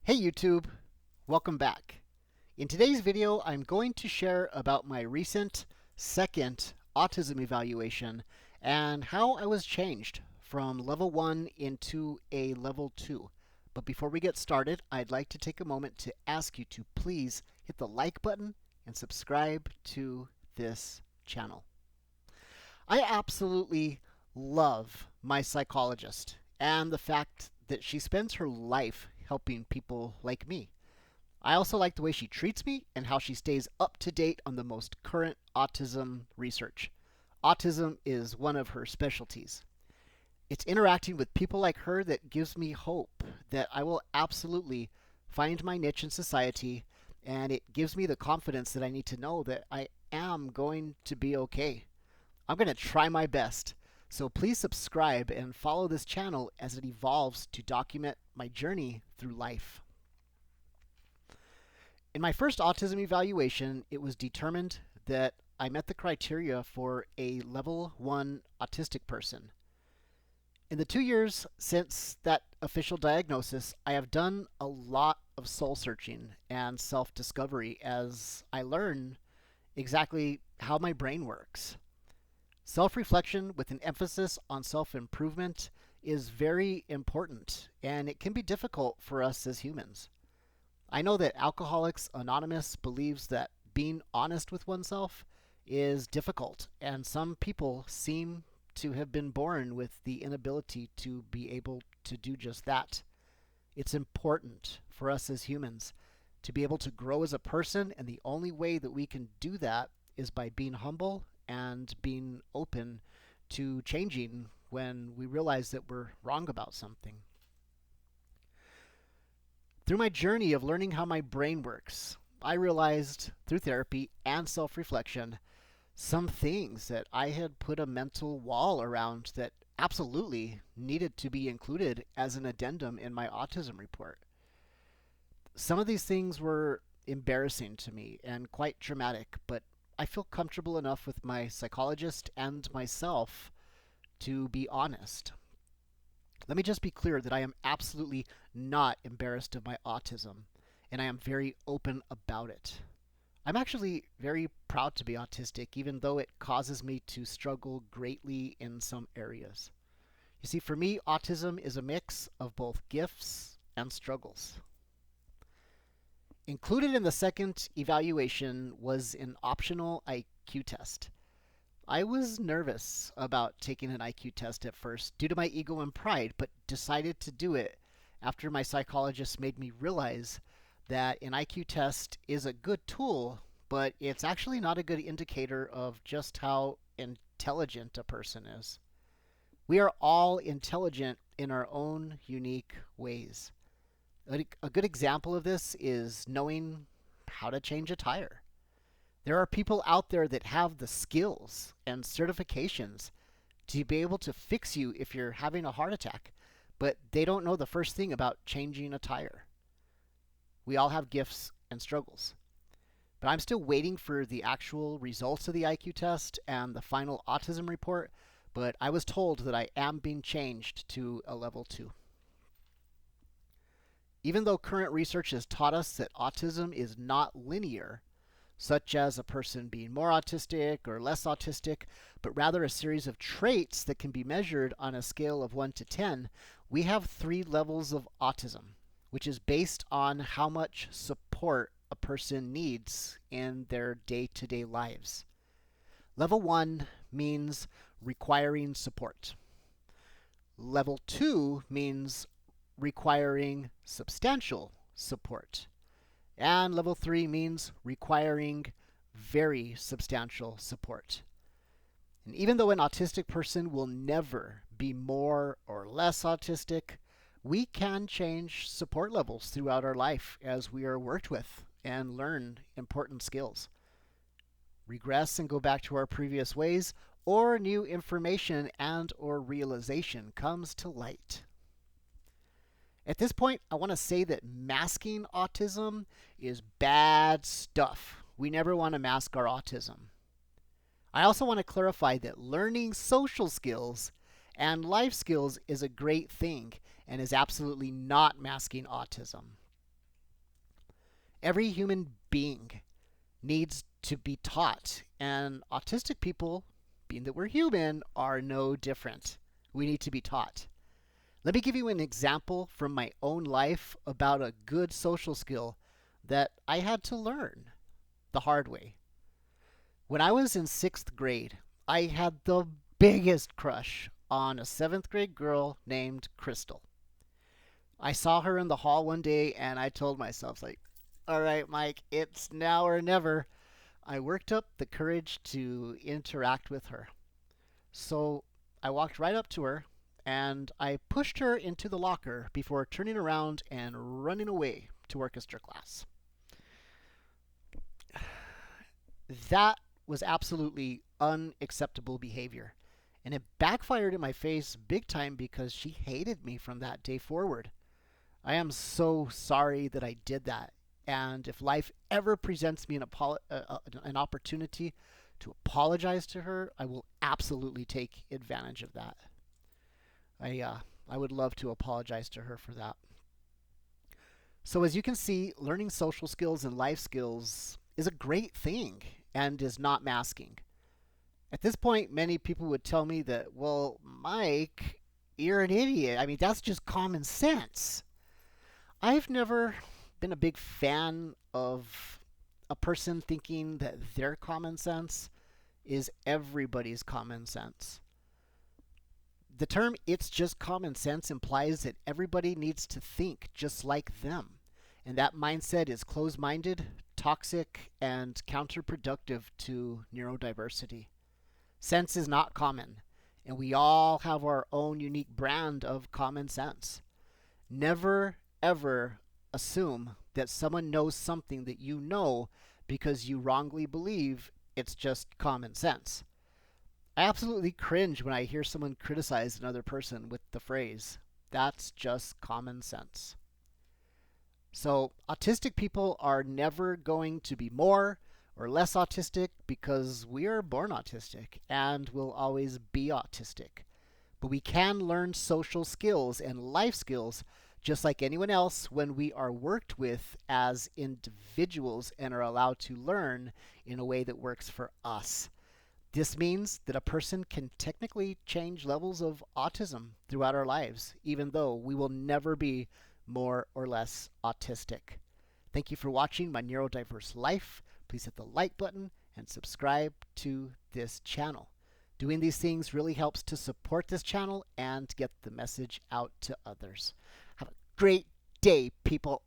Hey YouTube, welcome back. In today's video, I'm going to share about my recent second autism evaluation and how I was changed from level 1 into a level 2. But before we get started, I'd like to take a moment to ask you to please hit the like button and subscribe to this channel. I absolutely love my psychologist and the fact that she spends her life helping people like me. I also like the way she treats me and how she stays up to date on the most current autism research. Autism is one of her specialties. It's interacting with people like her that gives me hope that I will absolutely find my niche in society, and it gives me the confidence that I need to know that I am going to be okay. I'm going to try my best. So please subscribe and follow this channel as it evolves to document my journey through life. In my first autism evaluation, it was determined that I met the criteria for a level 1 autistic person. In the 2 years since that official diagnosis, I have done a lot of soul searching and self-discovery as I learn exactly how my brain works. Self-reflection with an emphasis on self-improvement is very important, and it can be difficult for us as humans. I know that Alcoholics Anonymous believes that being honest with oneself is difficult, and some people seem to have been born with the inability to be able to do just that. It's important for us as humans to be able to grow as a person, and the only way that we can do that is by being humble and being open to changing when we realize that we're wrong about something. Through my journey of learning how my brain works, I realized through therapy and self-reflection some things that I had put a mental wall around that absolutely needed to be included as an addendum in my autism report. Some of these things were embarrassing to me and quite traumatic, but I feel comfortable enough with my psychologist and myself to be honest. Let me just be clear that I am absolutely not embarrassed of my autism, and I am very open about it. I'm actually very proud to be autistic, even though it causes me to struggle greatly in some areas. You see, for me, autism is a mix of both gifts and struggles. Included in the second evaluation was an optional IQ test. I was nervous about taking an IQ test at first due to my ego and pride, but decided to do it after my psychologist made me realize that an IQ test is a good tool, but it's actually not a good indicator of just how intelligent a person is. We are all intelligent in our own unique ways. A good example of this is knowing how to change a tire. There are people out there that have the skills and certifications to be able to fix you if you're having a heart attack, but they don't know the first thing about changing a tire. We all have gifts and struggles. But I'm still waiting for the actual results of the IQ test and the final autism report, but I was told that I am being changed to a level 2. Even though current research has taught us that autism is not linear, such as a person being more autistic or less autistic, but rather a series of traits that can be measured on a scale of 1 to 10, we have 3 levels of autism, which is based on how much support a person needs in their day-to-day lives. Level 1 means requiring support. Level 2 means requiring substantial support. And level 3 means requiring very substantial support. And even though an autistic person will never be more or less autistic, we can change support levels throughout our life as we are worked with and learn important skills. Regress and go back to our previous ways, or new information and or realization comes to light. At this point, I want to say that masking autism is bad stuff. We never want to mask our autism. I also want to clarify that learning social skills and life skills is a great thing and is absolutely not masking autism. Every human being needs to be taught, and autistic people, being that we're human, are no different. We need to be taught. Let me give you an example from my own life about a good social skill that I had to learn the hard way. When I was in sixth grade, I had the biggest crush on a seventh grade girl named Crystal. I saw her in the hall one day and I told myself, like, all right, Mike, it's now or never. I worked up the courage to interact with her. So I walked right up to her and I pushed her into the locker before turning around and running away to orchestra class. That was absolutely unacceptable behavior. And it backfired in my face big time because she hated me from that day forward. I am so sorry that I did that. And if life ever presents me an opportunity to apologize to her, I will absolutely take advantage of that. I would love to apologize to her for that. So, as you can see, learning social skills and life skills is a great thing and is not masking. At this point, many people would tell me that, well, Mike, you're an idiot. I mean, that's just common sense. I've never been a big fan of a person thinking that their common sense is everybody's common sense. The term "it's just common sense" implies that everybody needs to think just like them. And that mindset is closed minded, toxic, and counterproductive to neurodiversity. Sense is not common, and we all have our own unique brand of common sense. Never, ever assume that someone knows something that you know because you wrongly believe it's just common sense. I absolutely cringe when I hear someone criticize another person with the phrase, "that's just common sense." So, autistic people are never going to be more or less autistic because we are born autistic and will always be autistic. But we can learn social skills and life skills just like anyone else when we are worked with as individuals and are allowed to learn in a way that works for us. This means that a person can technically change levels of autism throughout our lives, even though we will never be more or less autistic. Thank you for watching my Neurodiverse Life. Please hit the like button and subscribe to this channel. Doing these things really helps to support this channel and get the message out to others. Have a great day, people.